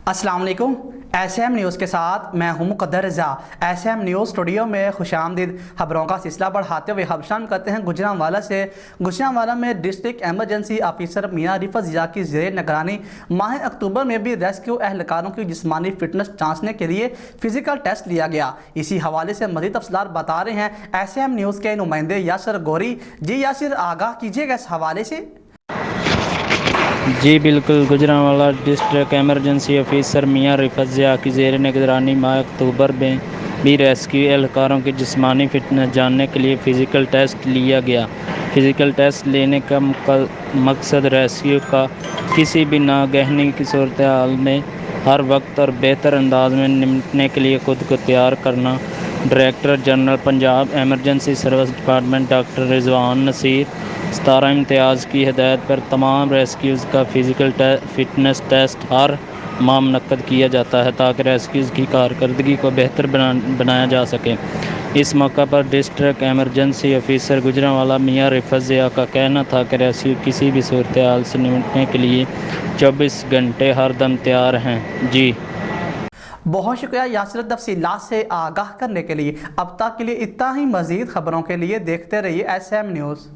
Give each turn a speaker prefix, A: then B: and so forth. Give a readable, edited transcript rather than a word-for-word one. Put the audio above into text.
A: अस्सलाम वालेकुम। SM news के साथ मैं हूं मुक़द्दर रज़ा। SM न्यूज़ स्टूडियो में खुशामदीद। खबरों का सिलसिला बढ़ाते हुए हम शामिल करते हैं गुजरांवाला से। गुजरांवाला में डिस्ट्रिक्ट एमरजेंसी ऑफिसर मियां रिफत ज़िया की ज़ेर निगरानी माह अक्टूबर में भी रेस्क्यू एहलकारों की जिस्मानी फिटनेस जांचने के लिए फ़िज़िकल टेस्ट लिया गया। इसी हवाले से मज़ीद तफ़सीलात बता रहे हैं SM न्यूज़ के नुमाइंदे यासिर गौरी। जी यासिर, आगाह कीजिएगा इस हवाले से।
B: जी बिल्कुल, गुजरांवाला डिस्ट्रिक्ट एमरजेंसी ऑफिसर मियां रिफत ज़िया की ज़ेर निगरानी माह अक्टूबर में भी रेस्क्यू एहलकारों की जिस्मानी फिटनेस जानने के लिए फ़िज़िकल टेस्ट लिया गया। फ़िज़िकल टेस्ट लेने का मकसद रेस्क्यू का किसी भी नागहनी की सूरत हाल में हर वक्त और बेहतर अंदाज में निपटने के लिए खुद को तैयार करना। Director general Punjab emergency service department doctor Rizwan Naseer 17 Imtiaz की हिदायत पर तमाम रेस्क्यूज़ का फ़िज़िकल फ़िटनेस टेस्ट हर माह मुनक्कद किया जाता है ताकि रेस्क्यूज़ की कारकर्दगी को बेहतर बनाया जा सके। इस मौका पर डिस्ट्रिक्ट एमरजेंसी ऑफिसर गुजरांवाला मियां रिफत ज़िया का कहना था कि रेस्क्यू किसी भी सूरत हाल से निपटने के लिए 24 घंटे हर दम तैयार हैं। जी
A: बहुत शुक्रिया यासिर, तफसीलात से आगाह करने के लिए। अब तक के लिए इतना ही। मज़ीद खबरों के लिए देखते रहिए SM न्यूज़।